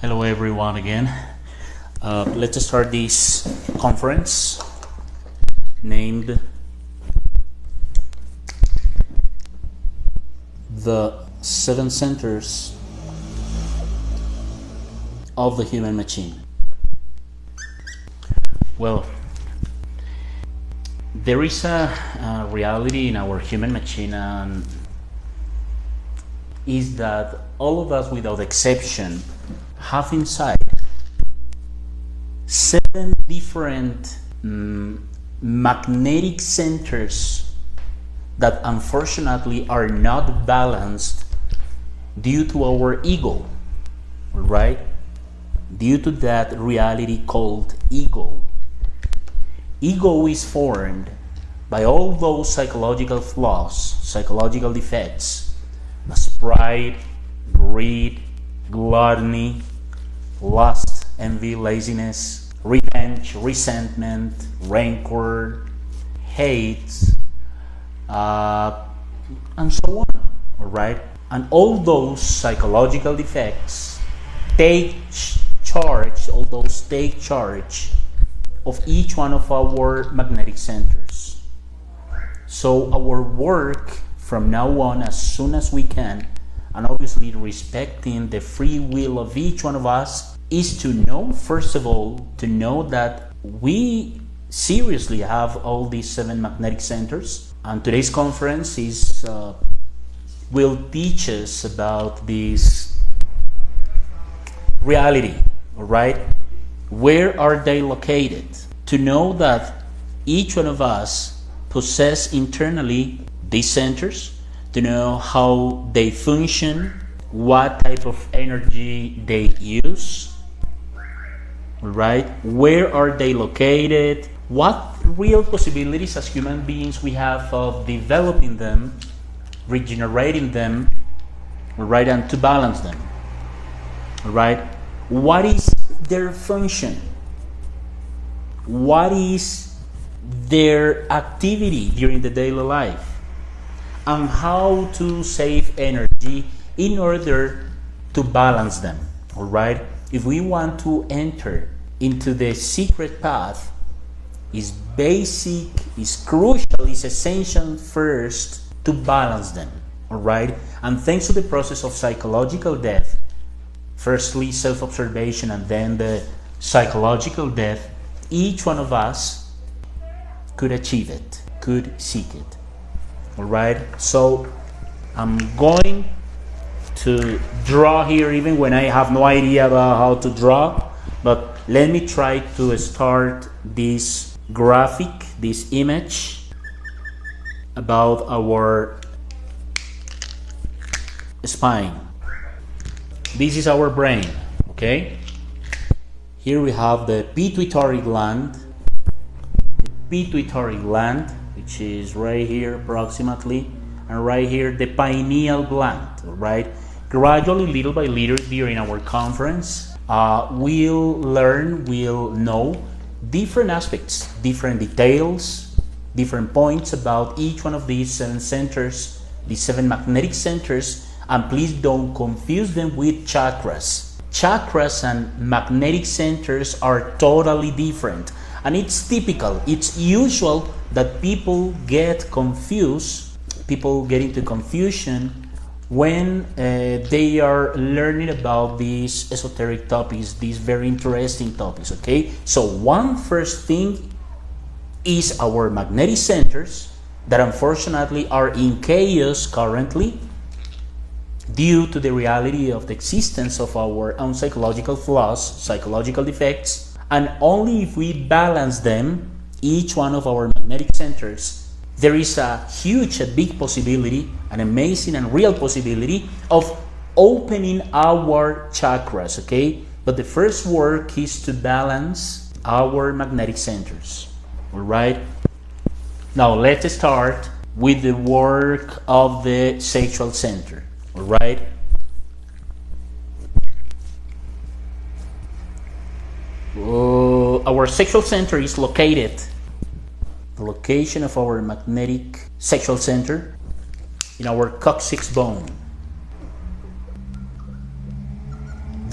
Hello everyone again. Let's start this conference named the 7 centers of the human machine. Well, there is a reality in our human machine, and is that all of us without exception have inside 7 different magnetic centers that unfortunately are not balanced due to our ego, right? Due to that reality called ego. Ego is formed by all those psychological flaws, psychological defects, as pride, greed, gluttony, lust, envy, laziness, revenge, resentment, rancor, hate, and so on, all right? And all those psychological defects take charge of each one of our magnetic centers. So our work from now on, as soon as we can, and obviously respecting the free will of each one of us, is to know, first of all, to know that we seriously have all these 7 magnetic centers. And today's conference will teach us about this reality, all right? Where are they located? To know that each one of us possess internally these centers, to know how they function, what type of energy they use, right? Where are they located? What real possibilities as human beings we have of developing them, regenerating them, right, and to balance them, right? What is their function? What is their activity during the daily life? And how to save energy in order to balance them, all right? If we want to enter into the secret path, is basic, is crucial, is essential first to balance them, all right? And thanks to the process of psychological death, firstly self-observation and then the psychological death, each one of us could achieve it, could seek it. All right, so I'm going to draw here even when I have no idea about how to draw, but let me try to start this graphic, this image about our spine. This is our brain, okay? Here we have the pituitary gland, which is right here approximately, and right here the pineal gland, right? Gradually, little by little, during our conference, we'll know different aspects, different details, different points about each one of these 7 centers, these 7 magnetic centers, and please don't confuse them with chakras. Chakras and magnetic centers are totally different. And it's typical, it's usual that people get confused, people get into confusion when they are learning about these esoteric topics, these very interesting topics, okay? So one first thing is our magnetic centers that unfortunately are in chaos currently due to the reality of the existence of our own psychological flaws, psychological defects. And only if we balance them, each one of our magnetic centers, there is a big possibility, an amazing and real possibility of opening our chakras, okay? But the first work is to balance our magnetic centers, all right? Now let's start with the work of the sexual center, all right? Our sexual center is located, the location of our magnetic sexual center, in our coccyx bone.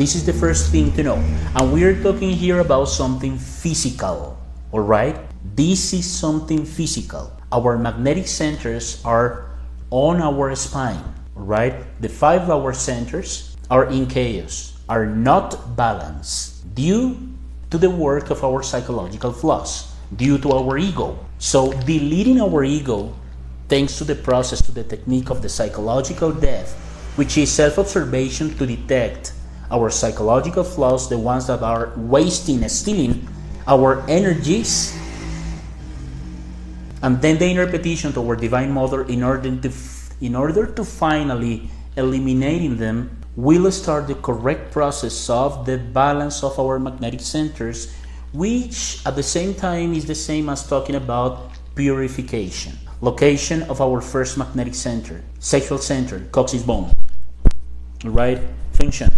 This is the first thing to know. And we are talking here about something physical, all right? This is something physical. Our magnetic centers are on our spine, all right? The 5 lower centers are in chaos, are not balanced due to the work of our psychological flaws, due to our ego. So deleting our ego, thanks to the process, to the technique of the psychological death, which is self-observation to detect our psychological flaws, the ones that are wasting, stealing our energies, and then the inner petition to our Divine Mother in order to finally eliminating them, will start the correct process of the balance of our magnetic centers, which at the same time is the same as talking about purification. Location of our first magnetic center, sexual center, coccyx bone. Right? Function.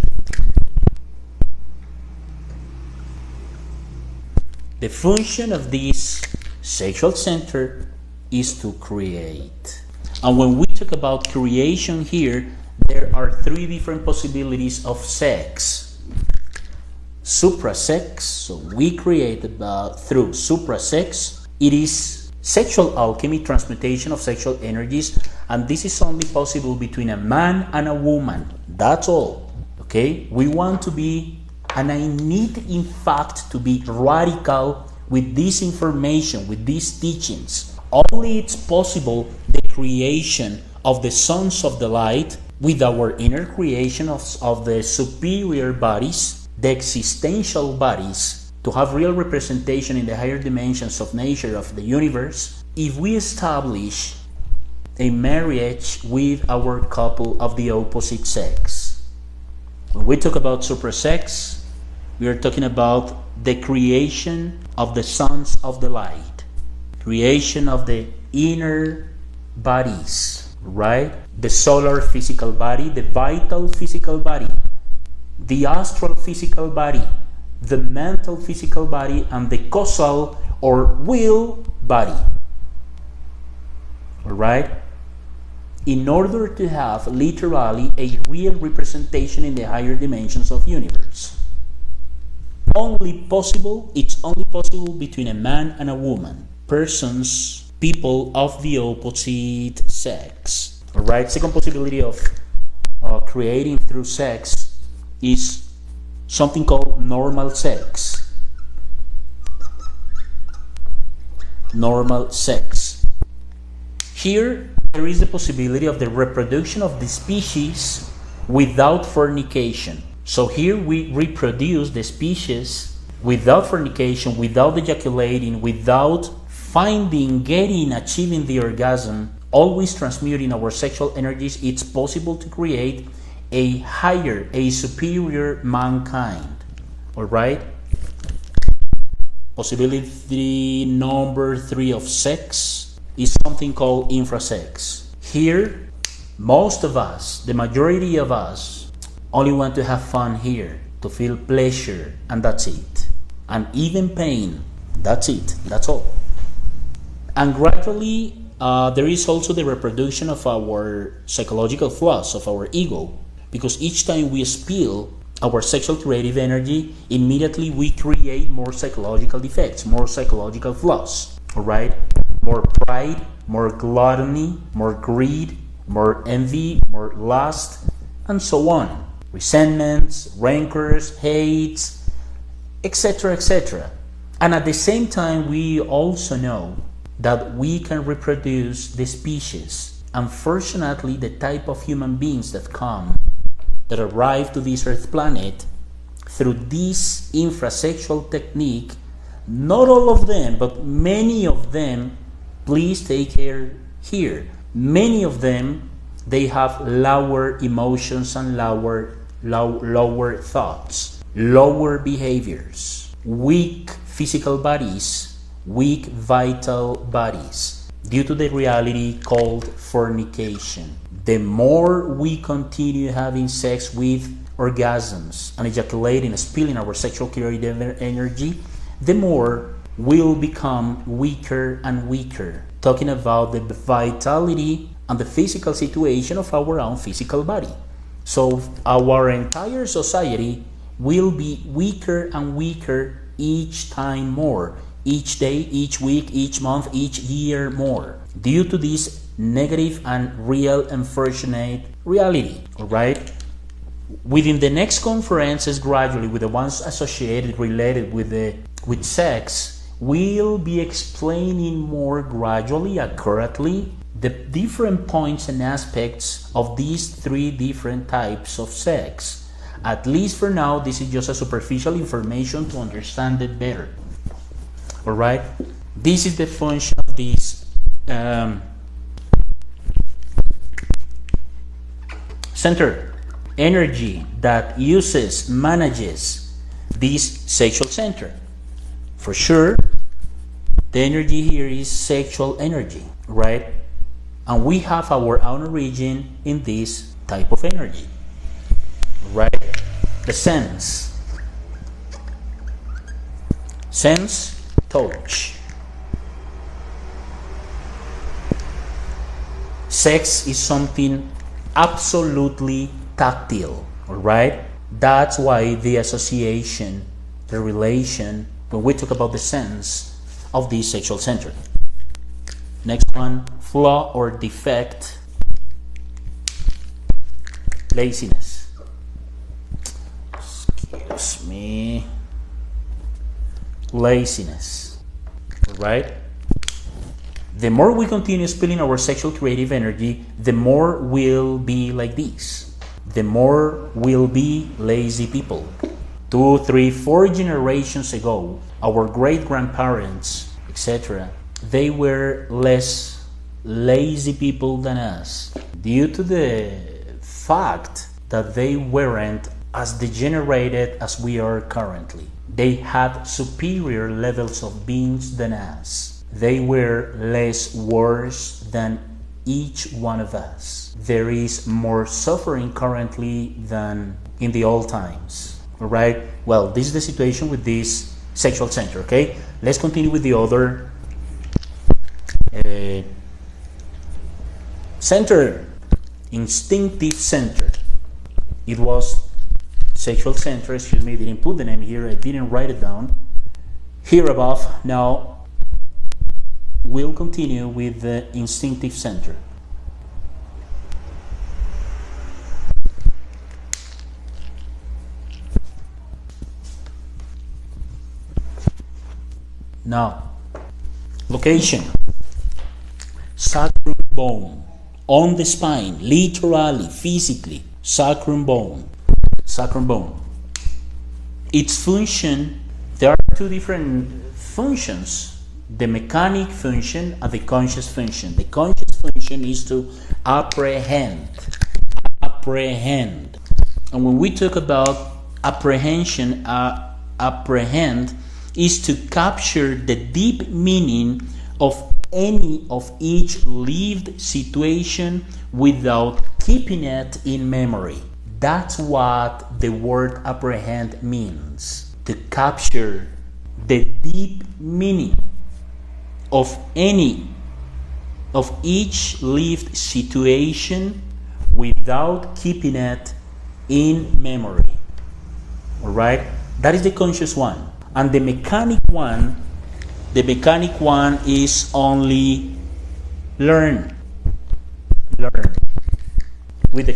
The function of this sexual center is to create. And when we talk about creation here, there are 3 different possibilities of sex. Suprasex, so we created through suprasex. It is sexual alchemy, transmutation of sexual energies, and this is only possible between a man and a woman. That's all. Okay? We want to be, and I need in fact to be radical with this information, with these teachings. Only it's possible the creation of the sons of the light with our inner creation of the superior bodies, the existential bodies, to have real representation in the higher dimensions of nature, of the universe, if we establish a marriage with our couple of the opposite sex. When we talk about suprasex, we are talking about the creation of the sons of the light, creation of the inner bodies, right? The solar physical body, the vital physical body, the astral physical body, the mental physical body, and the causal or will body. All right? In order to have literally a real representation in the higher dimensions of universe. It's only possible between a man and a woman, persons, people of the opposite sex. All right? Second possibility of creating through sex is something called normal sex. Normal sex. Here, there is the possibility of the reproduction of the species without fornication. So here we reproduce the species without fornication, without ejaculating, without achieving the orgasm, always transmuting our sexual energies. It's possible to create a higher, a superior mankind. All right? Possibility number 3 of sex is something called infrasex. Here, most of us, the majority of us, only want to have fun here, to feel pleasure, and that's it. And even pain, that's it, that's all. And gradually, there is also the reproduction of our psychological flaws, of our ego, because each time we spill our sexual creative energy, immediately we create more psychological defects, more psychological flaws, all right? More pride, more gluttony, more greed, more envy, more lust, and so on. Resentments, rancors, hates, etc., etc. And at the same time, we also know that we can reproduce the species. Unfortunately, the type of human beings that arrive to this earth planet through this infrasexual technique, not all of them, but many of them, please take care here, many of them, they have lower emotions and lower thoughts, lower behaviors, weak physical bodies, weak vital bodies, due to the reality called fornication. The more we continue having sex with orgasms and ejaculating, spilling our sexual creative energy, the more we'll become weaker and weaker, talking about the vitality and the physical situation of our own physical body. So our entire society will be weaker and weaker each time more, each day, each week, each month, each year more, due to this negative and real unfortunate reality. All right. Within the next conferences, gradually, with the ones associated, related with sex, we'll be explaining more gradually, accurately, the different points and aspects of these three different types of sex. At least for now, this is just a superficial information to understand it better. All right, this is the function of this center, energy that manages this sexual center. For sure, the energy here is sexual energy, right? And we have our own origin in this type of energy, right? The sense, touch. Sex is something absolutely tactile, all right? That's why the association, the relation, when we talk about the sense of the sexual center. Next one, flaw or defect, laziness. Excuse me. Laziness, all right? The more we continue spilling our sexual creative energy, the more we'll be like this. The more we'll be lazy people. 2, 3, 4 generations ago, our great-grandparents, etc., they were less lazy people than us, due to the fact that they weren't as degenerated as we are currently. They had superior levels of beings than us. They were less worse than each one of us. There is more suffering currently than in the old times. All right? Well, this is the situation with this sexual center, okay? Let's continue with the other center, instinctive center. It was sexual center, excuse me, I didn't put the name here, I didn't write it down here above. Now we'll continue with the instinctive center. Now, location, sacrum bone, on the spine, literally, physically, sacrum bone. Its function, there are two different functions, the mechanic function and the conscious function. The conscious function is to apprehend. And when we talk about apprehension, apprehend is to capture the deep meaning of any of each lived situation without keeping it in memory. That's what the word apprehend means. To capture the deep meaning of any of each lived situation without keeping it in memory. All right? That is the conscious one. And the mechanic one is only learn with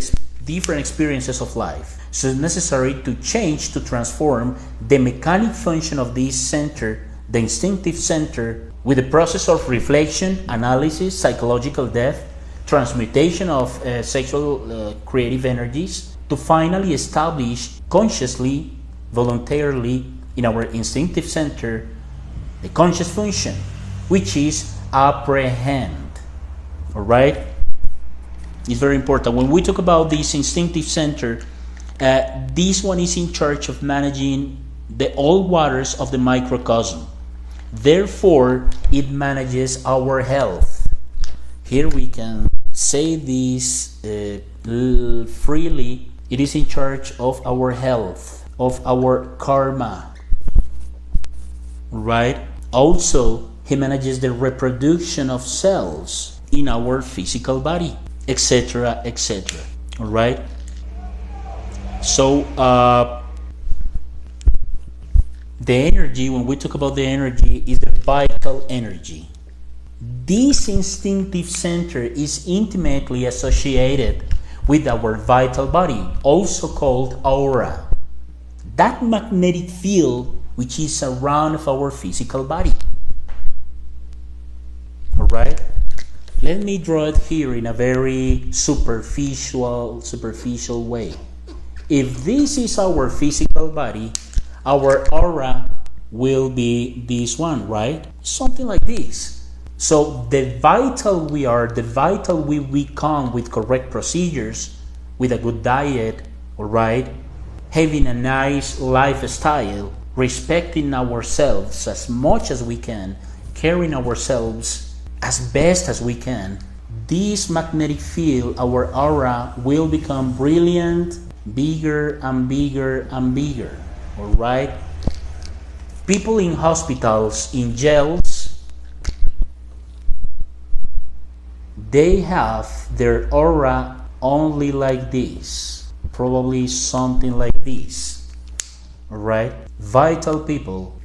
different experiences of life. So it's necessary to change, to transform the mechanic function of this center, the instinctive center, with the process of reflection, analysis, psychological depth, transmutation of sexual creative energies, to finally establish consciously, voluntarily, in our instinctive center, the conscious function, which is apprehend. All right? It's very important. When we talk about this instinctive center, this one is in charge of managing the all waters of the microcosm. Therefore, it manages our health. Here we can say this freely. It is in charge of our health, of our karma. Right? Also, he manages the reproduction of cells in our physical body, etc., etc. All right? So, The energy, when we talk about the energy, is the vital energy. This instinctive center is intimately associated with our vital body, also called aura. That magnetic field which is around of our physical body. Alright? Let me draw it here in a very superficial way. If this is our physical body, our aura will be this one, right? Something like this. So the vital we are, the vital we become with correct procedures, with a good diet, alright? Having a nice lifestyle, respecting ourselves as much as we can, caring ourselves as best as we can, this magnetic field, our aura, will become brilliant, bigger and bigger and bigger. Alright? People in hospitals, in jails, they have their aura only like this, probably something like this. Alright? Vital people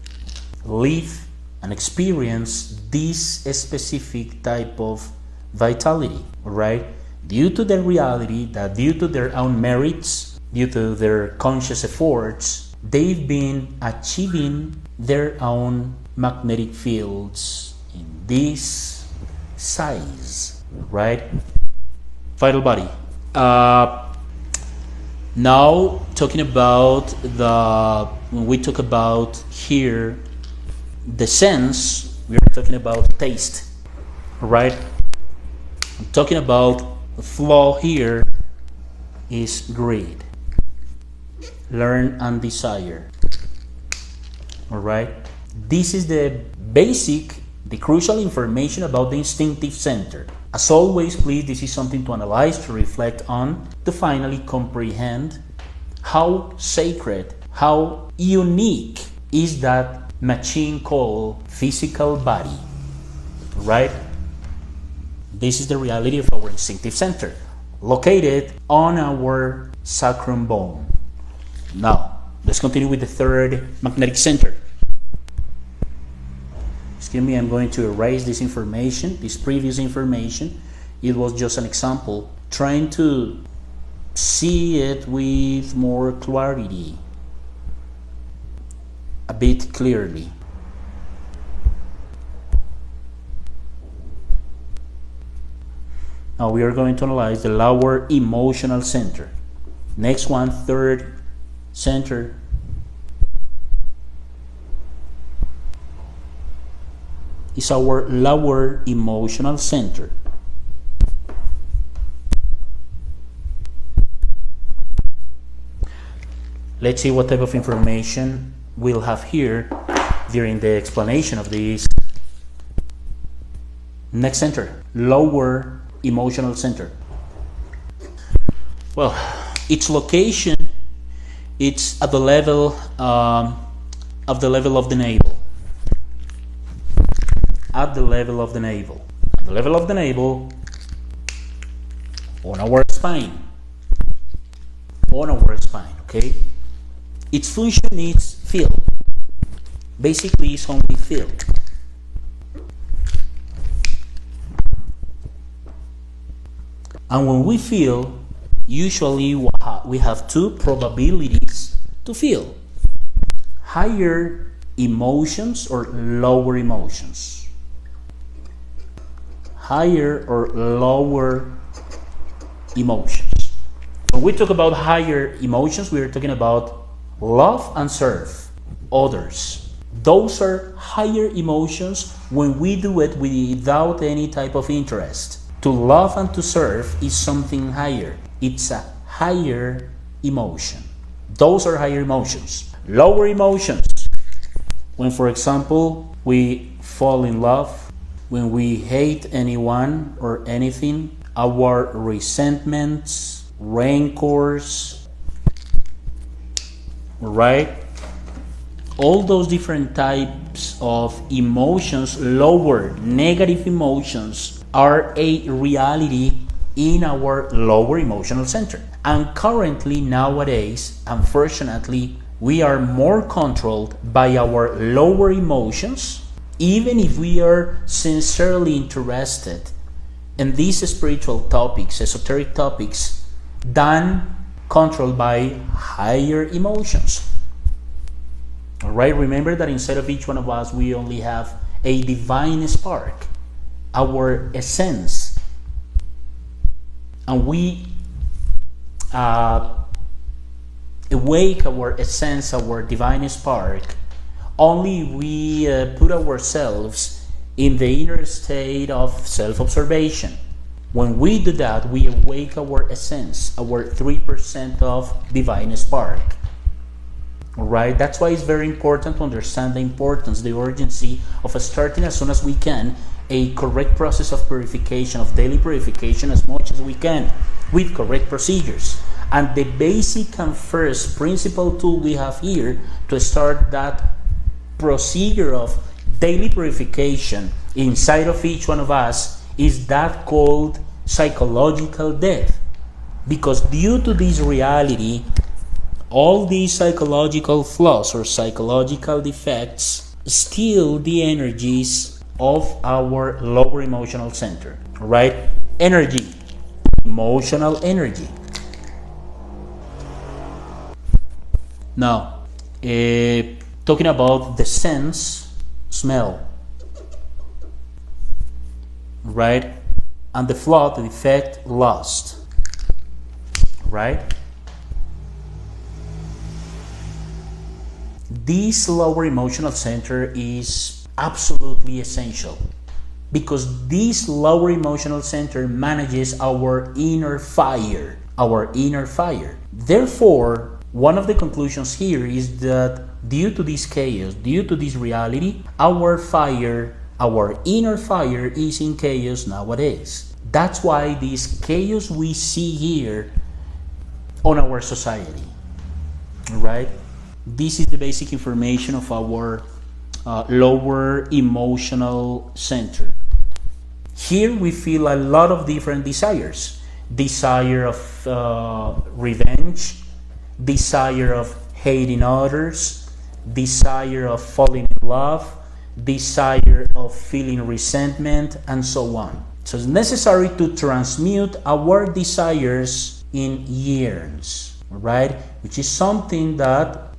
live and experience this specific type of vitality, right? Due to the reality that due to their own merits, due to their conscious efforts, they've been achieving their own magnetic fields in this size, right? Vital body. Now talking about when we talk about here the sense, we are talking about taste, right? I'm talking about the flow here is greed, learn and desire. Alright? This is the basic, the crucial information about the instinctive center. As always, please, this is something to analyze, to reflect on, to finally comprehend how sacred, how unique is that machine called physical body, right? This is the reality of our instinctive center, located on our sacrum bone. Now, let's continue with the third magnetic center. Excuse me, I'm going to erase this information, this previous information. It was just an example, trying to see it with more clarity, a bit clearly. Now we are going to analyze the lower emotional center. Next one, third center. Is our lower emotional center. Let's see what type of information we'll have here during the explanation of this. Next center, lower emotional center. Well, its location, it's at the level of the navel. At the level of the navel. At the level of the navel, on our spine. On our spine, okay? Its function is feel. Basically, it's only feel. And when we feel, usually we have two probabilities to feel: higher emotions or lower emotions. Higher or lower emotions. When we talk about higher emotions, we are talking about love and serve others. Those are higher emotions when we do it without any type of interest. To love and to serve is something higher. It's a higher emotion. Those are higher emotions. Lower emotions, when, for example, we fall in love, when we hate anyone or anything, our resentments, rancors, right? All those different types of emotions, lower negative emotions, are a reality in our lower emotional center. And currently, nowadays, unfortunately, we are more controlled by our lower emotions, even if we are sincerely interested in these spiritual topics, esoteric topics, than controlled by higher emotions. All right, remember that inside of each one of us, we only have a divine spark, our essence, and we awake our essence, our divine spark, only we put ourselves in the inner state of self-observation. When we do that, we awake our essence, our 3% of divine spark. Alright, that's why it's very important to understand the importance, the urgency of starting as soon as we can a correct process of purification, of daily purification as much as we can, with correct procedures. And the basic and first principal tool we have here to start that procedure of daily purification inside of each one of us is that called psychological death. Because due to this reality, all these psychological flaws or psychological defects steal the energies of our lower emotional center, right? Energy, emotional energy. Now, talking about the sense, smell, right? And the flaw, the defect, lust, right? This lower emotional center is absolutely essential because this lower emotional center manages our inner fire, Therefore, one of the conclusions here is that due to this chaos, due to this reality, our fire, our inner fire is in chaos nowadays. That's why this chaos we see here on our society, right? This is the basic information of our lower emotional center. Here we feel a lot of different desires. Desire of revenge, desire of hating others, desire of falling in love, desire of feeling resentment, and so on. So it's necessary to transmute our desires in yearns, right? Which is something that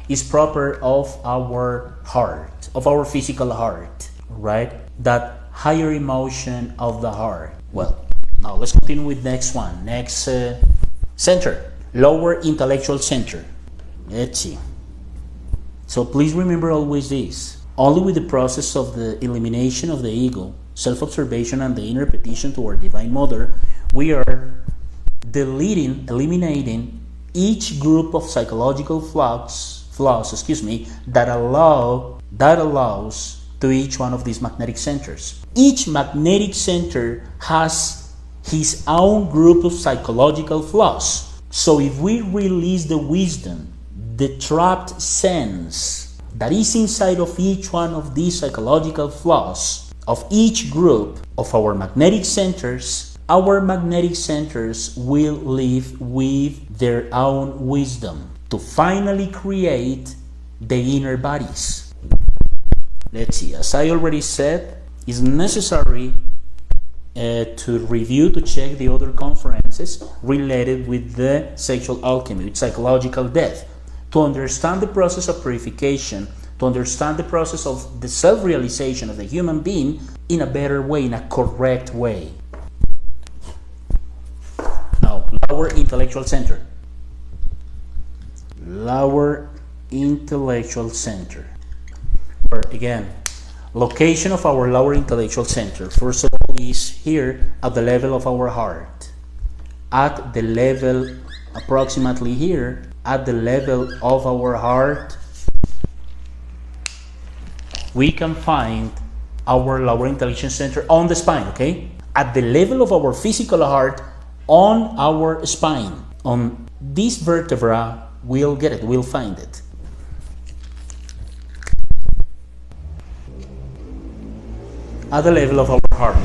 is proper of our heart, of our physical heart, right? That higher emotion of the heart. Well, now let's continue with next one. Next center, lower intellectual center. Let's see. So please remember always this. Only with the process of the elimination of the ego, self-observation, and the inner petition to our Divine Mother, we are eliminating each group of psychological flaws, that allows to each one of these magnetic centers. Each magnetic center has his own group of psychological flaws. So if we release the wisdom, the trapped sense that is inside of each one of these psychological flaws of each group of our magnetic centers will live with their own wisdom to finally create the inner bodies. Let's see, as I already said, it's necessary to review, to check the other conferences related with the sexual alchemy, with psychological death, to understand the process of purification, to understand the process of the self-realization of the human being in a better way, in a correct way. Now, lower intellectual center. Lower intellectual center. Or again, location of our lower intellectual center, first of all, is here at the level of our heart. At the level, approximately here, at the level of our heart, we can find our lower intelligence center on the spine, okay? At the level of our physical heart, on our spine, on this vertebra, we'll get it, we'll find it. At the level of our heart.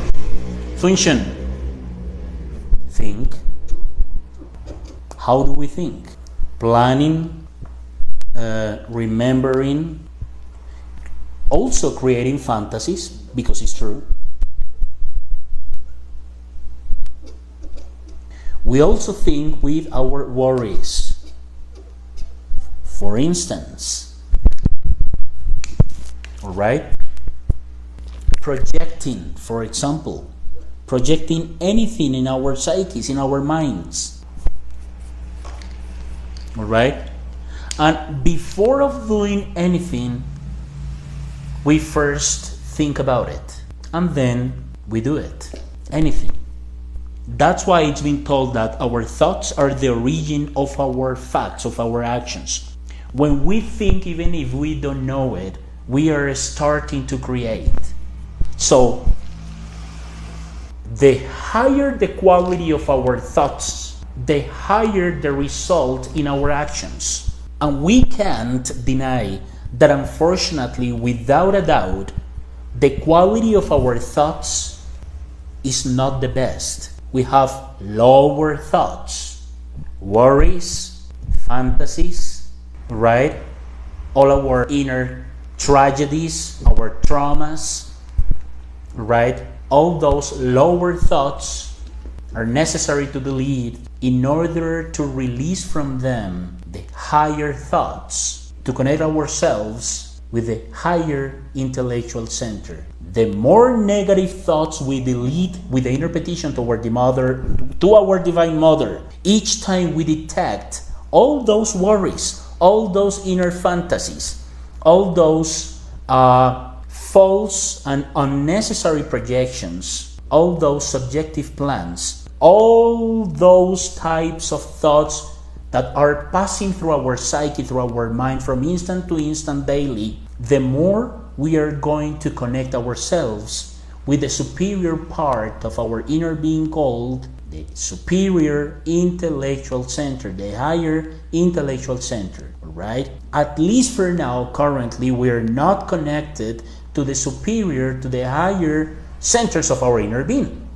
Function. Think. How do we think? Planning, remembering, also creating fantasies, because it's true. We also think with our worries. For instance, all right? Projecting, for example, projecting anything in our psyches, in our minds. All right? And before of doing anything, we first think about it, and then we do it. Anything. That's why it's been told that our thoughts are the origin of our facts, of our actions. When we think, even if we don't know it, we are starting to create. So, the higher the quality of our thoughts, the higher the result in our actions. And we can't deny that, unfortunately, without a doubt, the quality of our thoughts is not the best. We have lower thoughts, worries, fantasies, right? All our inner tragedies, our traumas, right? All those lower thoughts are necessary to delete in order to release from them the higher thoughts, to connect ourselves with the higher intellectual center. The more negative thoughts we delete with the inner petition toward the Mother, to our Divine Mother, each time we detect all those worries, all those inner fantasies, all those false and unnecessary projections, all those subjective plans, all those types of thoughts that are passing through our psyche, through our mind from instant to instant daily, the more we are going to connect ourselves with the superior part of our inner being called the superior intellectual center, the higher intellectual center, right? At least for now, currently, we are not connected to the superior, to the higher centers of our inner being,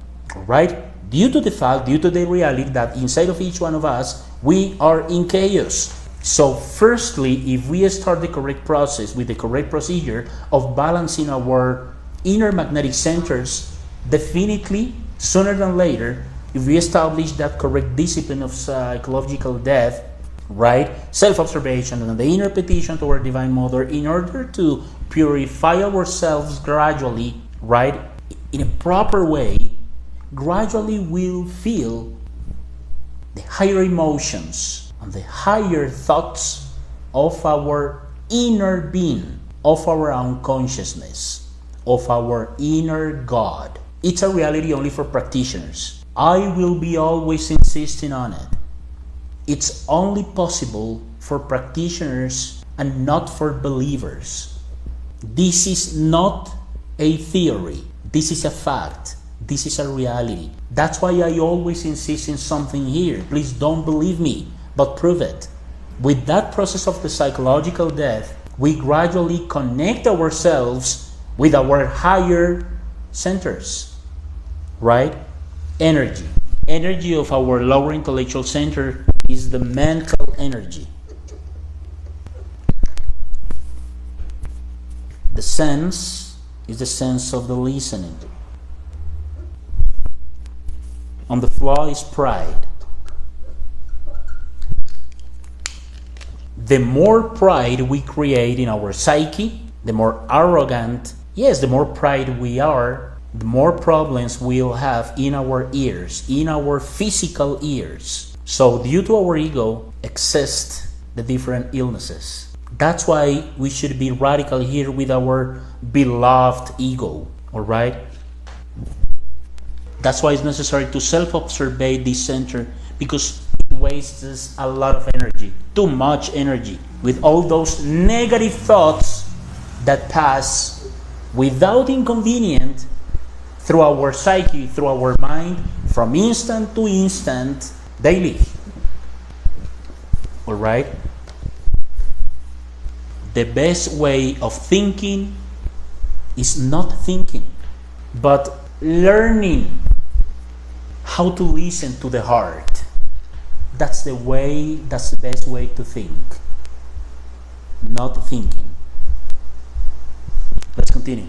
right? Due to the reality that inside of each one of us, we are in chaos. So firstly, if we start the correct process with the correct procedure of balancing our inner magnetic centers, definitely, sooner than later, if we establish that correct discipline of psychological death, right, self-observation and the inner petition to our Divine Mother in order to purify ourselves gradually, right, in a proper way, gradually we'll feel the higher emotions and the higher thoughts of our inner being, of our unconsciousness, of our inner God. It's a reality only for practitioners. I will be always insisting on it. It's only possible for practitioners and not for believers. This is not a theory. This is a fact. This is a reality. That's why I always insist in something here. Please don't believe me, but prove it. With that process of the psychological death, we gradually connect ourselves with our higher centers, right? Energy. Energy of our lower intellectual center is the mental energy. The sense is the sense of the listening. On the floor is pride. The more pride we create in our psyche, the more arrogant, yes, the more pride we are, the more problems we'll have in our ears, in our physical ears. So due to our ego exist the different illnesses. That's why we should be radical here with our beloved ego, all right? That's why it's necessary to self-observe this center, because it wastes a lot of energy, too much energy, with all those negative thoughts that pass without inconvenience through our psyche, through our mind, from instant to instant, daily. All right? The best way of thinking is not thinking, but learning how to listen to the heart. That's the way, that's the best way to think. not thinking. Let's continue.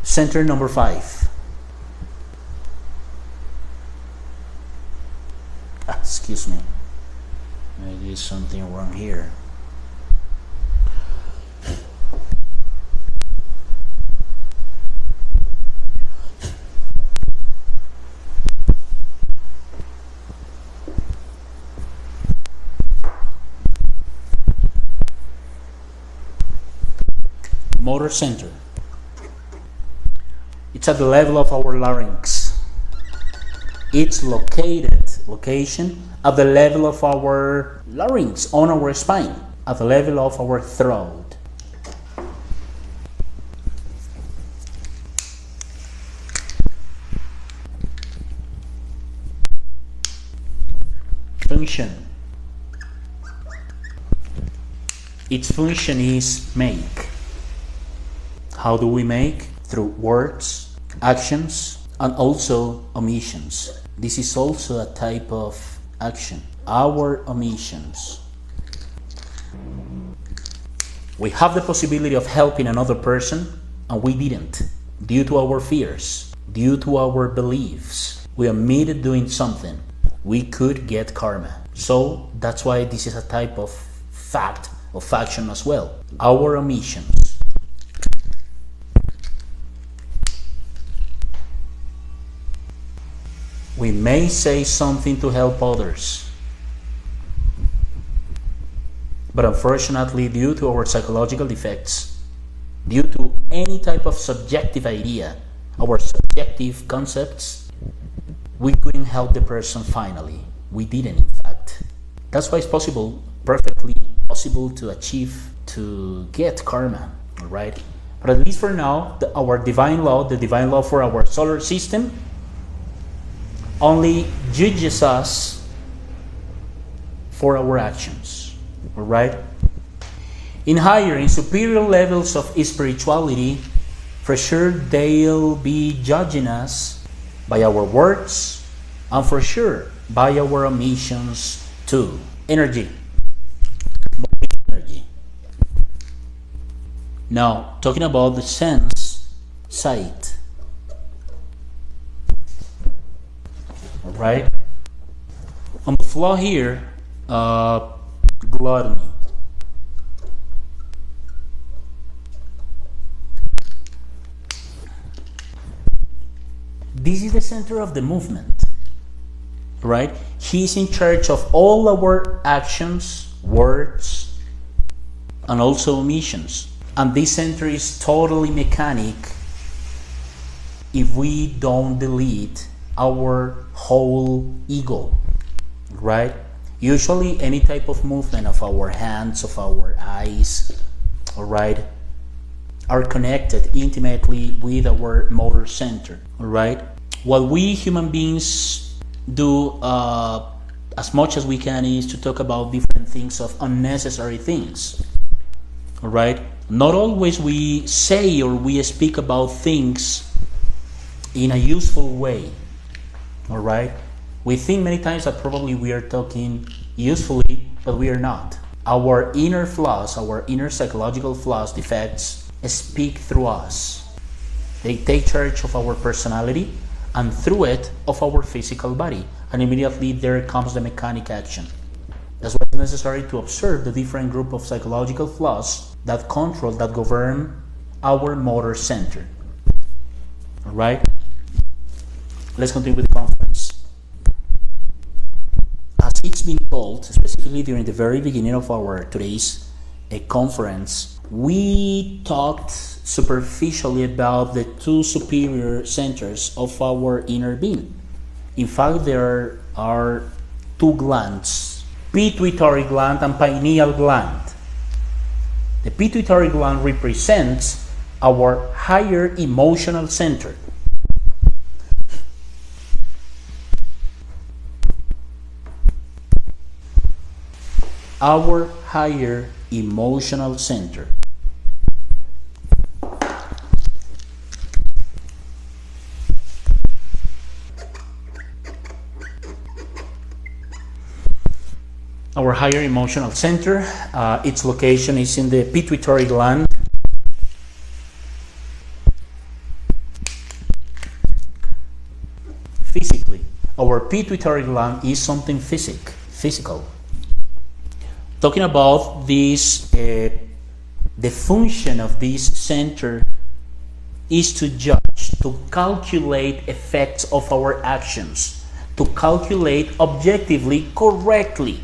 Center number 5. Excuse me. Maybe there's something wrong here. Motor center. It's at the level of our larynx. Its location at the level of our larynx, on our spine, at the level of our throat. Function. Its function is make. How do we make? Through words, actions, and also omissions. This is also a type of action. Our omissions. We have the possibility of helping another person, and we didn't, due to our fears, due to our beliefs. We omitted doing something. We could get karma. So that's why this is a type of fact, of action as well. Our omissions. We may say something to help others, but unfortunately, due to our psychological defects, due to any type of subjective idea, our subjective concepts, we couldn't help the person finally. We didn't, in fact. That's why it's possible, perfectly possible to achieve, to get karma, all right? But at least for now, our divine law, the divine law for our solar system, only judges us for our actions, all right? In higher, in superior levels of spirituality, for sure they'll be judging us by our words and for sure by our omissions too. Energy. Energy. Now, talking about the sense, sight. Right? On the floor here, gluttony. This is the center of the movement, right? He's in charge of all our actions, words, and also omissions. And this center is totally mechanic if we don't delete our whole ego, right? Usually any type of movement of our hands, of our eyes, all right, are connected intimately with our motor center, all right? What we human beings do as much as we can is to talk about different things of unnecessary things, all right? Not always we say or we speak about things in a useful way. All right, we think many times that probably we are talking usefully, but we are not. Our inner flaws, our inner psychological flaws, defects, speak through us. They take charge of our personality and through it of our physical body, and immediately there comes the mechanic action. That's why it's necessary to observe the different group of psychological flaws that control, that govern our motor center. All right. Let's continue with the conference. As it's been told, specifically during the very beginning of our today's conference, we talked superficially about the two superior centers of our inner being. In fact, there are two glands, pituitary gland and pineal gland. The pituitary gland represents our higher emotional center. Our higher emotional center. our higher emotional center. Its location is in the pituitary gland. Physically, our pituitary gland is something physical. Talking about this, the function of this center is to judge, to calculate effects of our actions, to calculate objectively, correctly,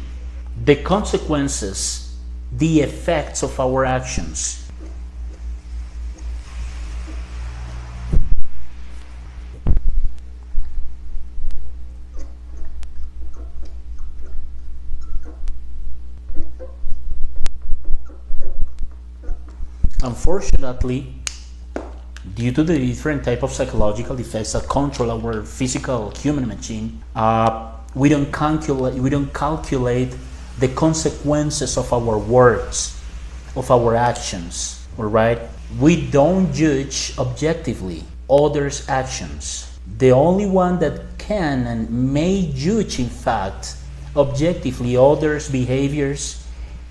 the consequences, the effects of our actions. Unfortunately, due to the different type of psychological effects that control our physical human machine, we don't calculate the consequences of our words, of our actions. All right, we don't judge objectively others' actions. The only one that can and may judge, in fact, objectively others' behaviors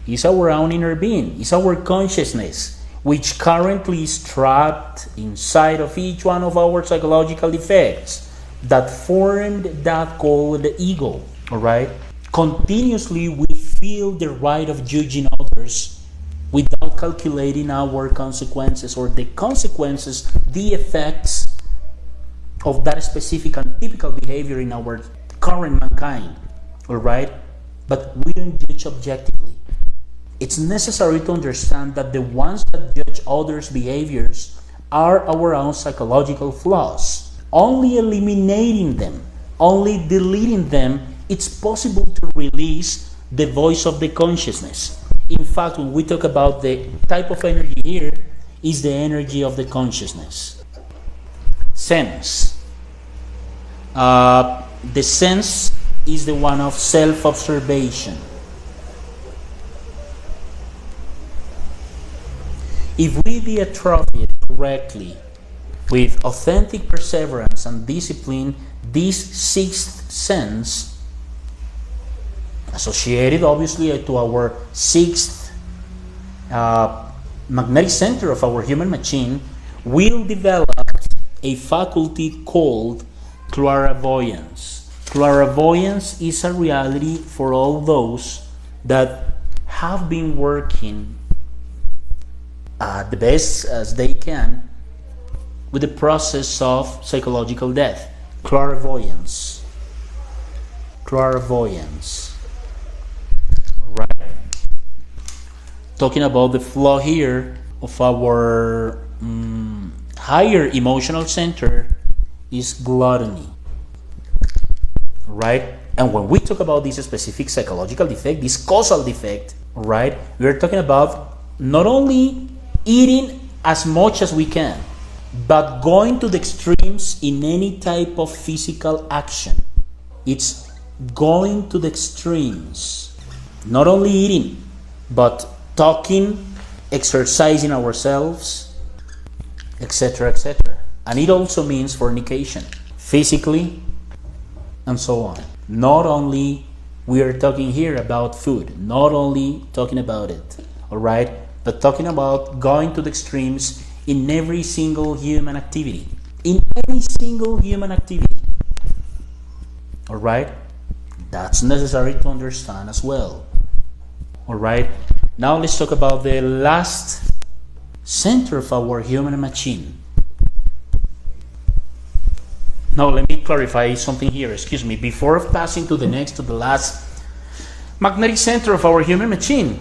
is our own inner being, is our consciousness, which currently is trapped inside of each one of our psychological effects that formed that called the ego. All right, continuously we feel the right of judging others without calculating our consequences or the consequences, the effects of that specific and typical behavior in our current mankind. All right, but we don't judge objectively. It's necessary to understand that the ones that judge others' behaviors are our own psychological flaws. Only eliminating them, only deleting them, it's possible to release the voice of the consciousness. In fact, when we talk about the type of energy here, is the energy of the consciousness. Sense. The sense is the one of self-observation. If we deatrophy it correctly, with authentic perseverance and discipline, this sixth sense, associated obviously to our sixth magnetic center of our human machine, will develop a faculty called clairvoyance. Clairvoyance is a reality for all those that have been working the best as they can with the process of psychological death. Clairvoyance. Clairvoyance. Right. Talking about the flaw here of our higher emotional center is gluttony. Right? And when we talk about this specific psychological defect, this causal defect, right, we are talking about not only eating as much as we can, but going to the extremes in any type of physical action. It's going to the extremes. Not only eating, but talking, exercising ourselves, etc., etc. And it also means fornication, physically, and so on. Not only we are talking here about food, not only talking about it, all right, but talking about going to the extremes in every single human activity. In any single human activity. All right? That's necessary to understand as well. All right? Now let's talk about the last center of our human machine. Now let me clarify something here. Excuse me. Before passing to the last magnetic center of our human machine,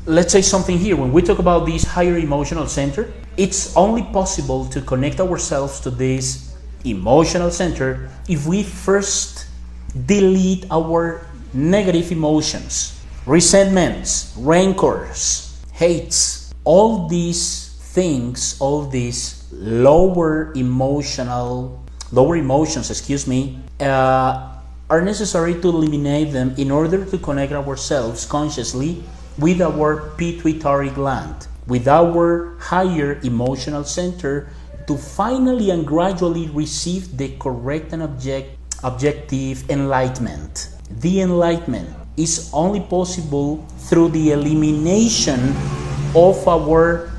let's say something here. When we talk about this higher emotional center, it's only possible to connect ourselves to this emotional center if we first delete our negative emotions, resentments, rancors, hates. All these things, all these lower emotions, are necessary to eliminate them in order to connect ourselves consciously with our pituitary gland, with our higher emotional center, to finally and gradually receive the correct and objective enlightenment. The enlightenment, is only possible through the elimination of our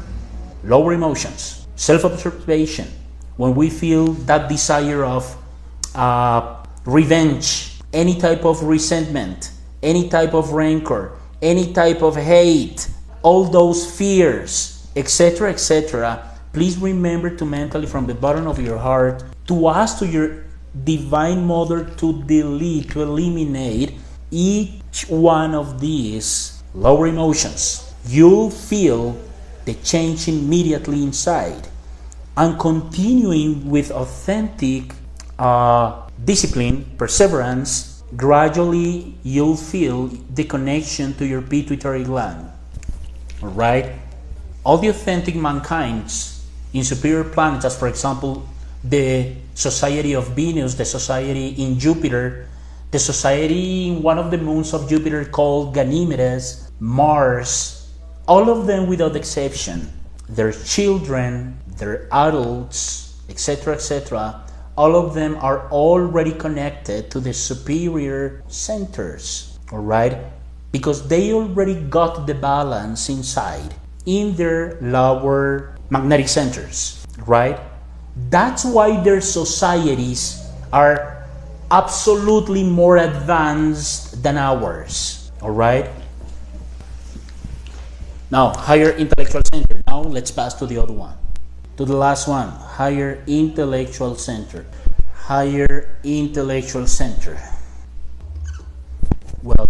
lower emotions, self-observation. When we feel that desire of revenge, any type of resentment, any type of rancor, any type of hate, all those fears, etc., etc., please remember to mentally, from the bottom of your heart, to ask to your Divine Mother to delete, to eliminate each one of these lower emotions. You'll feel the change immediately inside. And continuing with authentic discipline, perseverance, gradually you'll feel the connection to your pituitary gland. All right? All the authentic mankinds in superior planets, as for example, the Society of Venus, the Society in Jupiter, the Society in one of the moons of Jupiter called Ganymedes, Mars, all of them without exception, their children, their adults, etc., etc., all of them are already connected to the superior centers, all right? Because they already got the balance inside in their lower magnetic centers, right? That's why their societies are absolutely more advanced than ours, all right? Now, higher intellectual center. Now, let's pass to the other one. To the last one, higher intellectual center. Higher intellectual center. Well,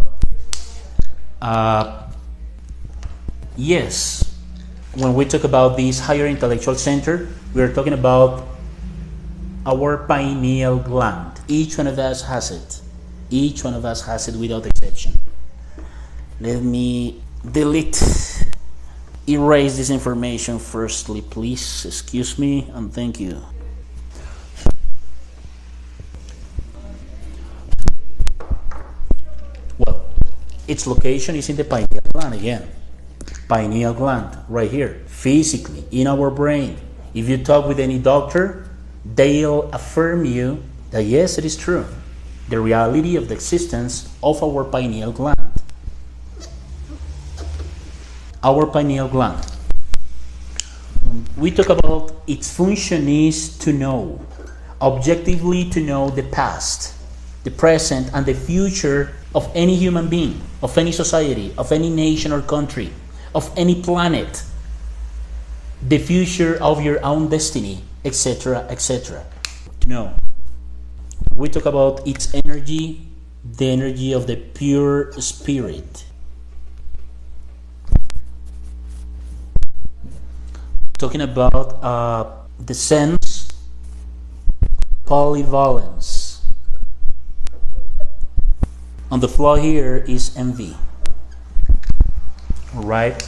yes, when we talk about this higher intellectual center, we are talking about our pineal gland. Each one of us has it. Each one of us has it without exception. Let me erase this information firstly, please. Excuse me and thank you. Well, its location is in the pineal gland again. Pineal gland, right here, physically, in our brain. If you talk with any doctor, they'll affirm you that yes, it is true. The reality of the existence of our pineal gland. Our pineal gland. We talk about its function is to know, objectively to know the past, the present, and the future of any human being, of any society, of any nation or country, of any planet, the future of your own destiny, etc., etc. To know. We talk about its energy, the energy of the pure spirit. Talking about the sense polyvalence. On the floor here is envy. Right?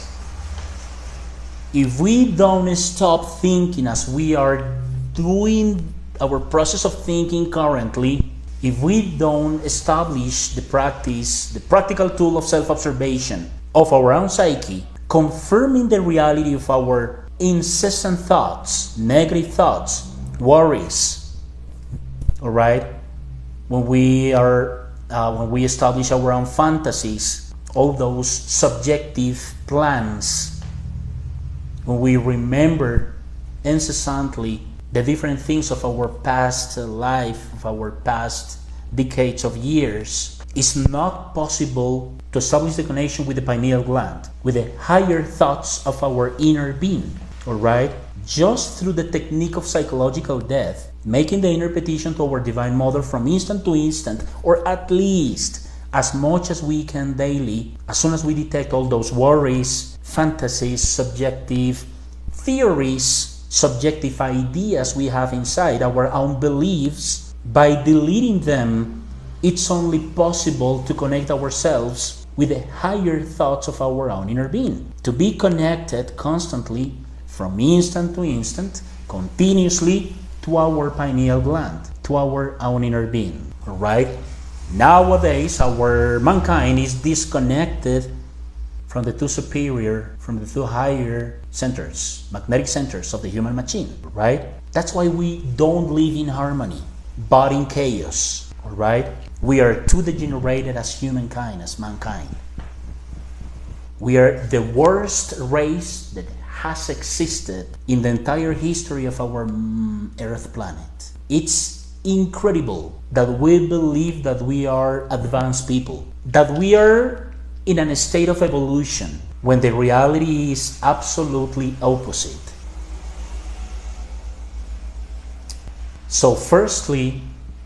If we don't stop thinking as we are doing our process of thinking currently, if we don't establish the practice, the practical tool of self-observation of our own psyche, confirming the reality of our incessant thoughts, negative thoughts, worries, all right? When we establish our own fantasies, all those subjective plans, when we remember incessantly the different things of our past life, of our past decades of years, it's not possible to establish the connection with the pineal gland, with the higher thoughts of our inner being, all right? Just through the technique of psychological death, making the inner petition to our Divine Mother from instant to instant, or at least as much as we can daily, as soon as we detect all those worries, fantasies, subjective theories, subjective ideas we have inside, our own beliefs, by deleting them, it's only possible to connect ourselves with the higher thoughts of our own inner being, to be connected constantly from instant to instant, continuously to our pineal gland, to our own inner being, all right? Nowadays, our mankind is disconnected from the two superior, from the two higher centers, magnetic centers of the human machine, right? That's why we don't live in harmony, but in chaos, All right? We are too degenerated as humankind, as mankind. We are the worst race that has existed in the entire history of our Earth planet. It's incredible that we believe that we are advanced people, that we are in a state of evolution, when the reality is absolutely opposite. So firstly,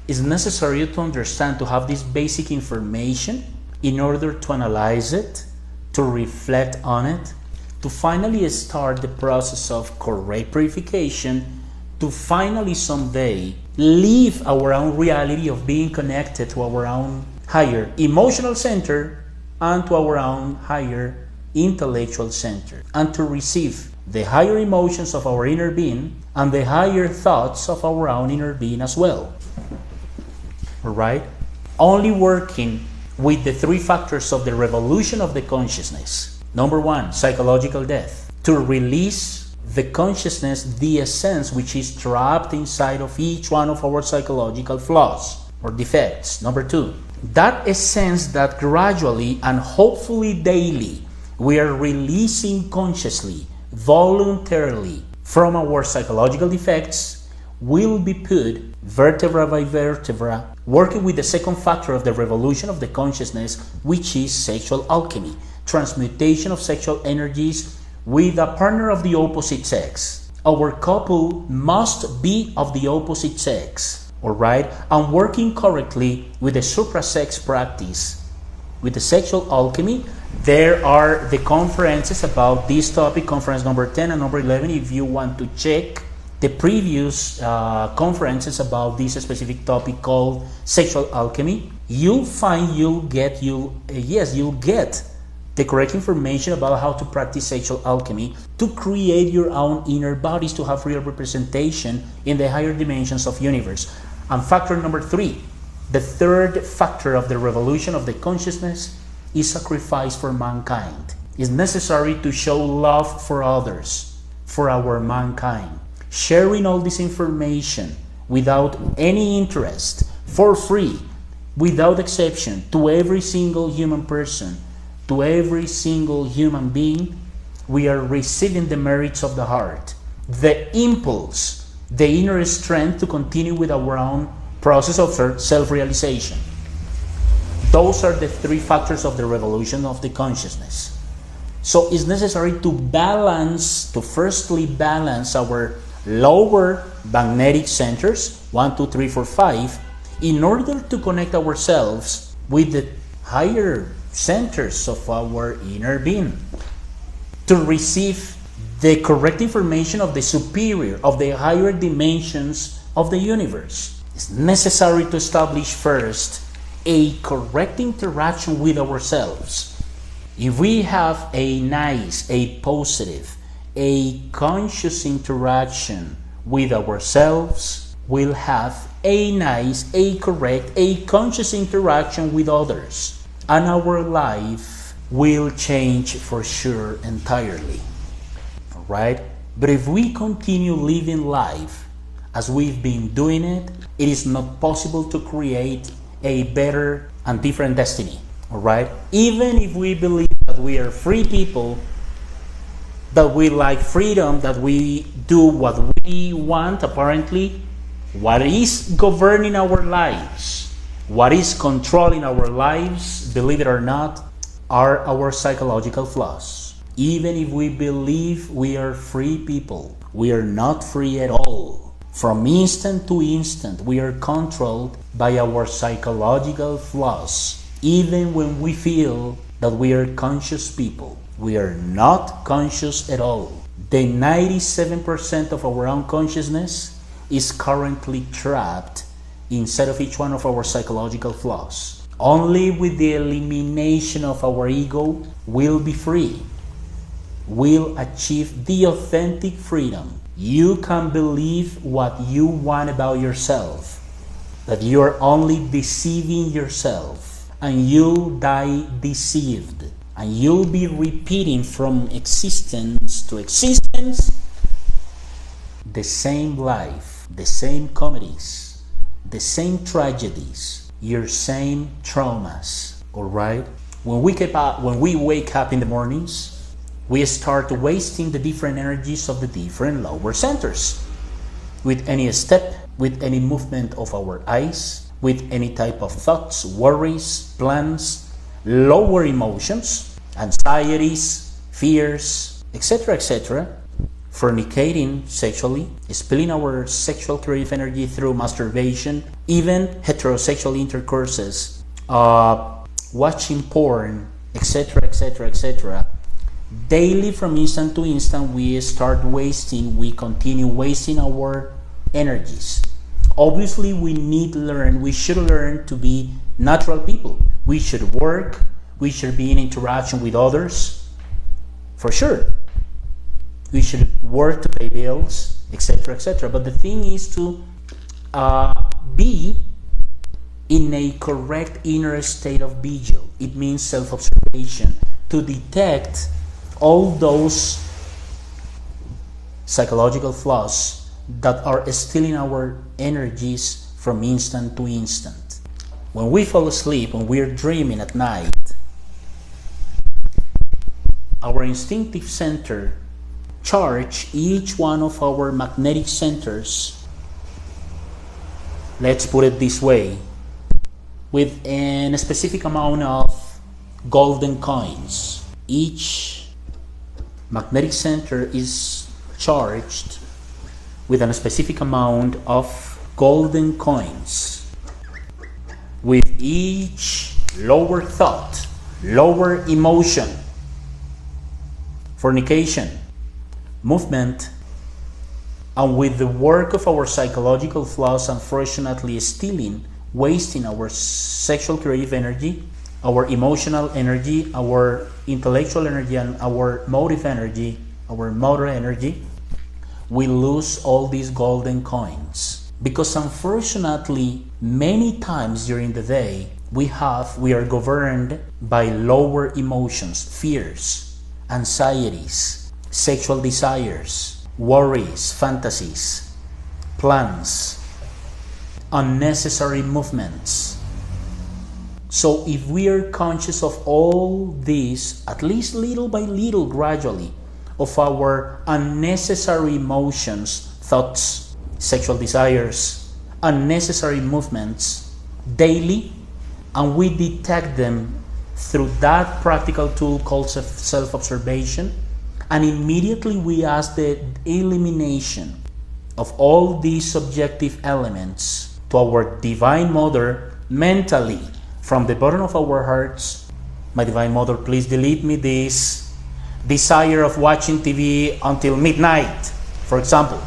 it's necessary to understand, to have this basic information in order to analyze it, to reflect on it, to finally start the process of correct purification, to finally someday live our own reality of being connected to our own higher emotional center and to our own higher intellectual center, and to receive the higher emotions of our inner being and the higher thoughts of our own inner being as well. Alright? Only working with the three factors of the revolution of the consciousness. Number one, psychological death. To release the consciousness, the essence which is trapped inside of each one of our psychological flaws or defects. Number two, that essence that gradually and hopefully daily we are releasing consciously, voluntarily from our psychological defects will be put vertebra by vertebra, working with the second factor of the revolution of the consciousness, which is sexual alchemy, transmutation of sexual energies with a partner of the opposite sex. Our couple must be of the opposite sex, alright? And working correctly with the supra-sex practice, with the sexual alchemy. There are the conferences about this topic, conference number 10 and number 11, if you want to check the previous conferences about this specific topic called sexual alchemy. You'll get the correct information about how to practice sexual alchemy, to create your own inner bodies, to have real representation in the higher dimensions of universe. And factor number 3, the third factor of the revolution of the consciousness, is sacrifice for mankind. It's necessary to show love for others, for our mankind. Sharing all this information without any interest, for free, without exception, to every single human person, to every single human being, we are receiving the merits of the heart, the impulse, the inner strength to continue with our own process of self-realization. Those are the three factors of the revolution of the consciousness. So it's necessary to balance, to firstly balance our lower magnetic centers, 1, 2, 3, 4, 5, in order to connect ourselves with the higher centers of our inner being, to receive the correct information of the superior, of the higher dimensions of the universe. It's necessary to establish first a correct interaction with ourselves. If we have a nice, a positive, a conscious interaction with ourselves, we'll have a nice, a correct, a conscious interaction with others, and our life will change for sure entirely. Alright? But if we continue living life as we've been doing it, it is not possible to create a better and different destiny. Alright? Even if we believe that we are free people, that we like freedom, that we do what we want, apparently, what is governing our lives, what is controlling our lives, believe it or not, are our psychological flaws. Even if we believe we are free people, we are not free at all. From instant to instant, we are controlled by our psychological flaws. Even when we feel that we are conscious people, we are not conscious at all. The 97% of our own consciousness is currently trapped inside of each one of our psychological flaws. Only with the elimination of our ego will be free. We'll achieve the authentic freedom. You can believe what you want about yourself, that you are only deceiving yourself, and you'll die deceived, and you'll be repeating from existence to existence the same life, the same comedies, the same tragedies. your same traumas, all right? When we wake up in the mornings, we start wasting the different energies of the different lower centers. With any step, with any movement of our eyes, with any type of thoughts, worries, plans, lower emotions, anxieties, fears, etc., etc., fornicating sexually, spilling our sexual creative energy through masturbation, even heterosexual intercourses, watching porn, etc., etc., etc. Daily, from instant to instant, we continue wasting our energies. Obviously, we should learn to be natural people. We should work, we should be in interaction with others, for sure. We should work to pay bills, etc., etc. But the thing is to be in a correct inner state of vigil. It means self-observation, to detect all those psychological flaws that are stealing our energies from instant to instant. When we fall asleep, when we're dreaming at night, our instinctive center charge each one of our magnetic centers, let's put it this way, with a specific amount of golden coins. Each magnetic center is charged with a specific amount of golden coins. With each lower thought, lower emotion, fornication, movement, and with the work of our psychological flaws, unfortunately stealing, wasting our sexual creative energy, our emotional energy, our intellectual energy, and our motive energy, our motor energy, we lose all these golden coins. Because unfortunately, many times during the day, we are governed by lower emotions, fears, anxieties, sexual desires, worries, fantasies, plans, unnecessary movements. So if we are conscious of all these, at least little by little, gradually, of our unnecessary emotions, thoughts, sexual desires, unnecessary movements daily, and we detect them through that practical tool called self-observation, and immediately we ask the elimination of all these subjective elements to our Divine Mother mentally, from the bottom of our hearts. My Divine Mother, please delete me this desire of watching TV until midnight, for example.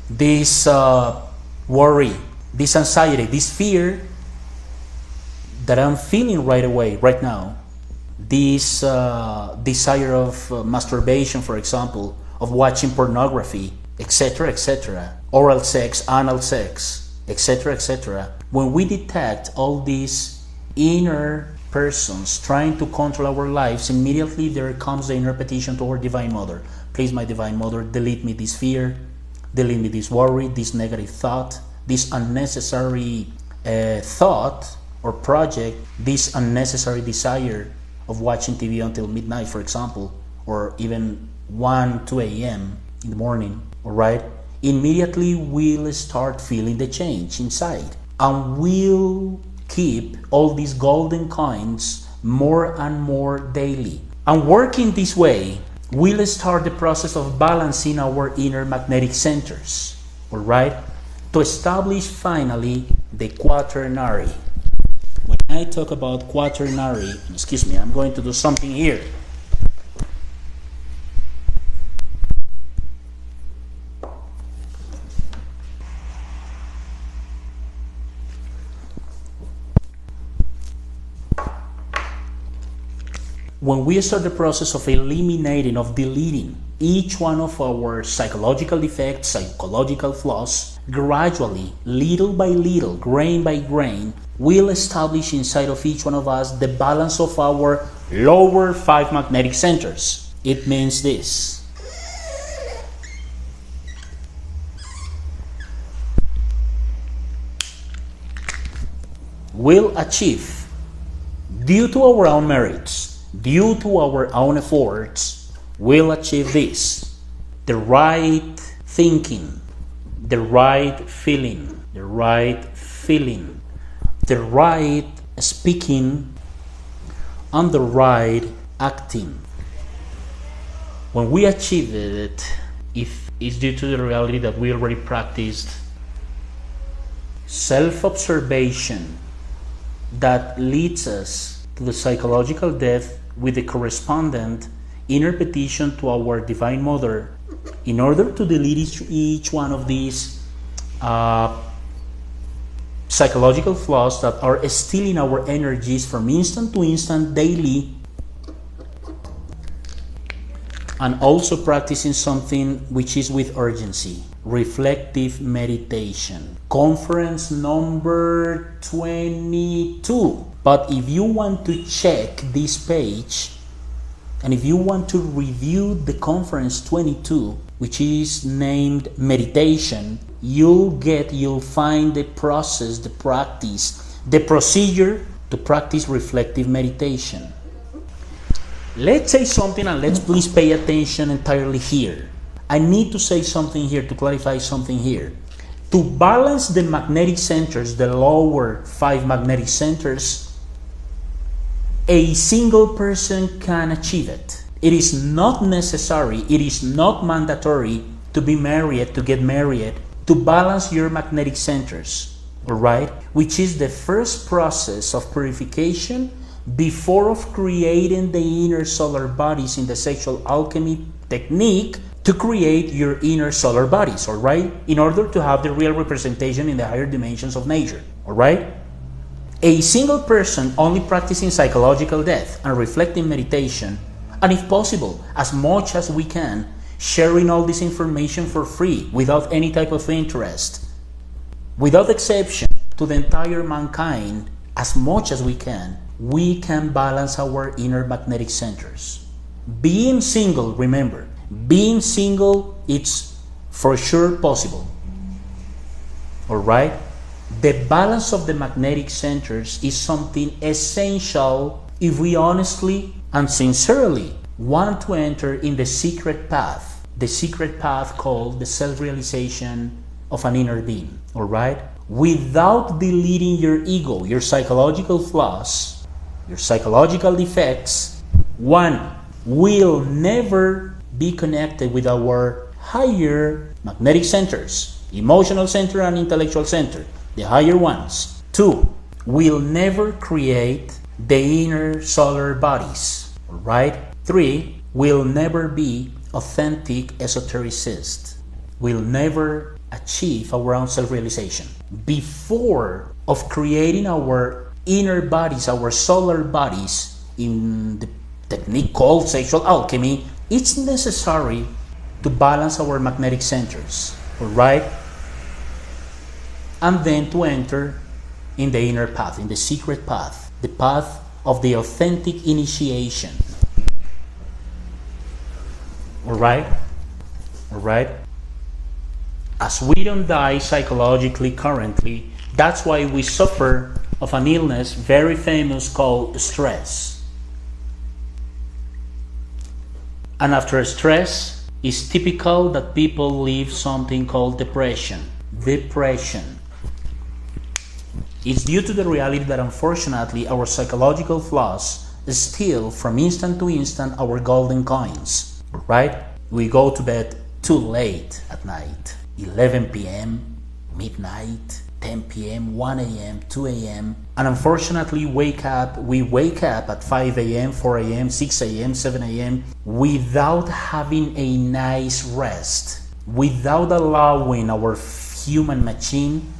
This worry, this anxiety, this fear that I'm feeling right away, right now. This desire of masturbation, for example, of watching pornography, etc., etc., oral sex, anal sex, etc., etc. When we detect all these inner persons trying to control our lives, immediately there comes the inner petition to our Divine Mother. Please, my Divine Mother, delete me this fear, delete me this worry, this negative thought, this unnecessary thought or project, this unnecessary desire of watching TV until midnight, for example, or even 1, 2 a.m. in the morning, all right? Immediately we'll start feeling the change inside, and we'll keep all these golden coins more and more daily. And working this way, we'll start the process of balancing our inner magnetic centers, all right? To establish finally the quaternary. When I talk about quaternary, excuse me, I'm going to do something here. When we start the process of eliminating, of deleting each one of our psychological defects, psychological flaws, gradually, little by little, grain by grain, we'll establish inside of each one of us the balance of our lower 5 magnetic centers. It means this. will achieve, due to our own merits, due to our own efforts, will achieve this: the right thinking, the right feeling, the right speaking, and the right acting. When we achieve it, if it's due to the reality that we already practiced self-observation that leads us to the psychological depth with the correspondent inner petition to our Divine Mother in order to delete each one of these psychological flaws that are stealing our energies from instant to instant daily, and also practicing something which is with urgency: reflective meditation. Conference number 22. But if you want to check this page, and if you want to review the conference 22, which is named meditation, you'll find the process, the practice, the procedure to practice reflective meditation. Let's say something, and let's please pay attention entirely here. I need to say something here, to clarify something here. To balance the magnetic centers, the lower 5 magnetic centers, a single person can achieve it. It is not necessary, it is not mandatory to be married, to get married, to balance your magnetic centers, all right? Which is the first process of purification before of creating the inner solar bodies in the sexual alchemy technique to create your inner solar bodies, all right? In order to have the real representation in the higher dimensions of nature, all right? A single person only practicing psychological death and reflecting meditation, and if possible, as much as we can, sharing all this information for free without any type of interest, without exception to the entire mankind, as much as we can balance our inner magnetic centers. Being single, remember, being single, it's for sure possible. All right? The balance of the magnetic centers is something essential if we honestly and sincerely want to enter in the secret path called the self-realization of an inner being. All right? Without deleting your ego, your psychological flaws, your psychological defects, one will never be connected with our higher magnetic centers, emotional center and intellectual center, the higher ones. 2, will never create the inner solar bodies, all right? 3, will never be authentic esotericist, will never achieve our own self-realization. Before of creating our inner bodies, our solar bodies in the technique called sexual alchemy, it's necessary to balance our magnetic centers, all right? And then to enter in the inner path, in the secret path, the path of the authentic initiation. All right? All right? As we don't die psychologically currently, that's why we suffer of an illness very famous called stress. And after stress, it's typical that people live something called depression. It's due to the reality that unfortunately our psychological flaws steal from instant to instant our golden coins, right? We go to bed too late at night, 11 p.m., midnight, 10 p.m., 1 a.m., 2 a.m. And unfortunately we wake up at 5 a.m., 4 a.m., 6 a.m., 7 a.m. without having a nice rest, without allowing our human machine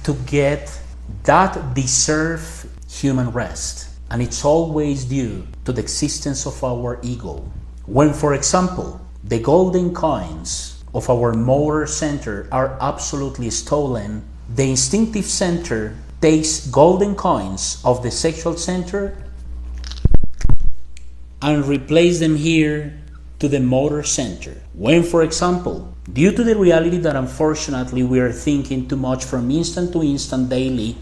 to get that deserved human rest. And it's always due to the existence of our ego. When, for example, the golden coins of our motor center are absolutely stolen, the instinctive center takes golden coins of the sexual center and replace them here to the motor center. When, for example, Due to the reality that unfortunately we are thinking too much from instant to instant daily,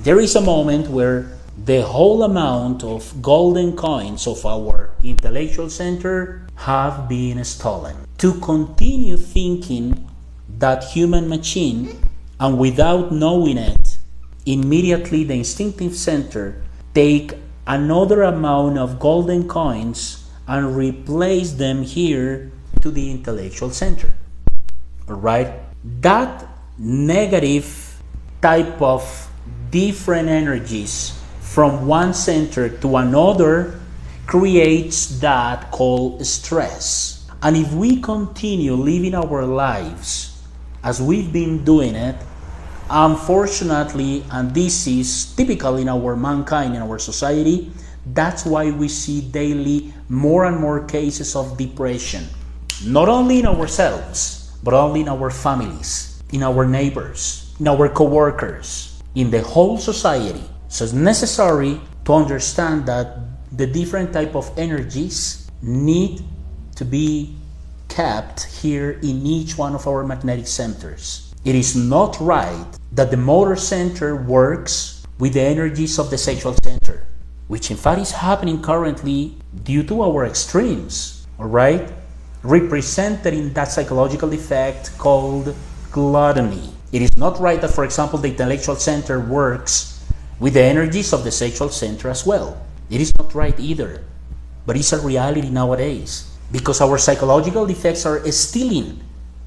there is a moment where the whole amount of golden coins of our intellectual center have been stolen. To continue thinking that human machine, and without knowing it, immediately the instinctive center take another amount of golden coins and replace them here to the intellectual center. All right? That negative type of different energies from one center to another creates that called stress. And if we continue living our lives as we've been doing it, unfortunately, and this is typical in our mankind, in our society, that's why we see daily more and more cases of depression. Not only in ourselves, but only in our families, in our neighbors, in our co-workers, in the whole society. So it's necessary to understand that the different type of energies need to be kept here in each one of our magnetic centers. It is not right that the motor center works with the energies of the sexual center, which in fact is happening currently due to our extremes, all right? Represented in that psychological effect called gluttony. It is not right that, for example, the intellectual center works with the energies of the sexual center as well. It is not right either, but it's a reality nowadays because our psychological effects are stealing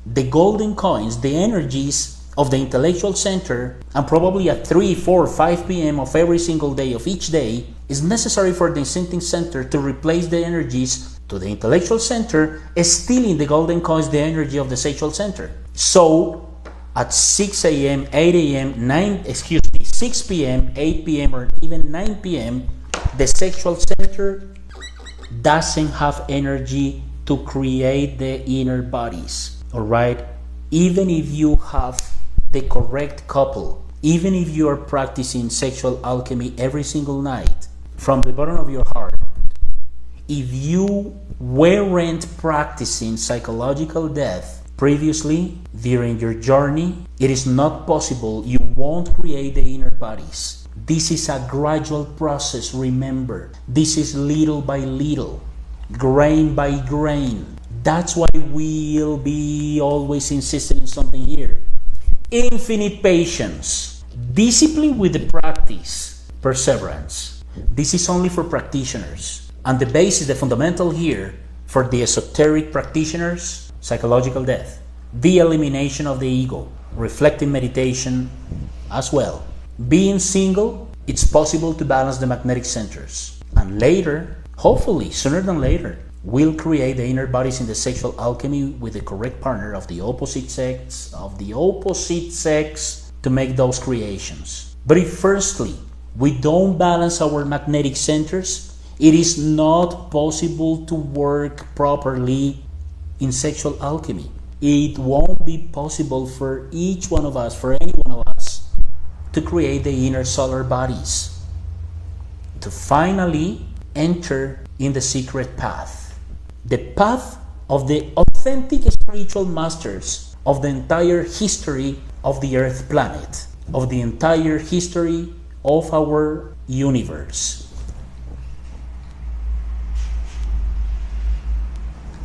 the golden coins, the energies of the intellectual center, and probably at 3, 4, 5 p.m. of every single day of each day is necessary for the instinctive center to replace the energies to the intellectual center, stealing the golden coins, the energy of the sexual center. So at 6 a.m., 8 a.m., 6 p.m., 8 p.m., or even 9 p.m., the sexual center doesn't have energy to create the inner bodies. All right, even if you have the correct couple, even if you are practicing sexual alchemy every single night from the bottom of your heart, if you weren't practicing psychological death previously during your journey, it is not possible. You won't create the inner bodies. This is a gradual process, remember. This is little by little, grain by grain. That's why we'll be always insisting in something here. Infinite patience, discipline with the practice, perseverance. This is only for practitioners. And the basis, the fundamental here for the esoteric practitioners, psychological death, the elimination of the ego, reflective meditation as well. Being single, it's possible to balance the magnetic centers. And later, hopefully sooner than later, we'll create the inner bodies in the sexual alchemy with the correct partner of the opposite sex, to make those creations. But if firstly, we don't balance our magnetic centers, it is not possible to work properly in sexual alchemy. It won't be possible for each one of us, for any one of us, to create the inner solar bodies, to finally enter in the secret path. The path of the authentic spiritual masters of the entire history of the Earth planet, of the entire history of our universe.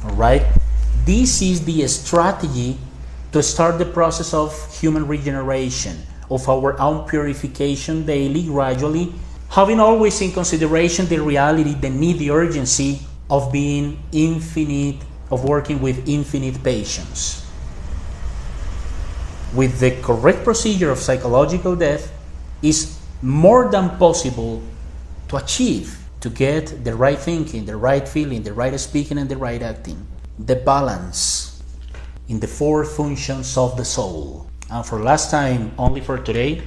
All right? This is the strategy to start the process of human regeneration, of our own purification daily, gradually, having always in consideration the reality, the need, the urgency of being infinite, of working with infinite patience. With the correct procedure of psychological death, is more than possible to achieve, to get the right thinking, the right feeling, the right speaking, and the right acting. The balance in the 4 functions of the soul. And for last time, only for today,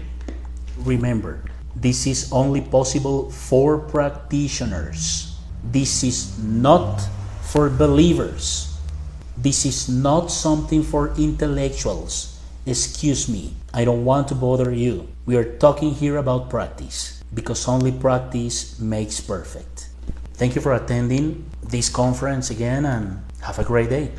remember, this is only possible for practitioners. This is not for believers. This is not something for intellectuals. Excuse me, I don't want to bother you. We are talking here about practice, because only practice makes perfect. Thank you for attending this conference again, and have a great day.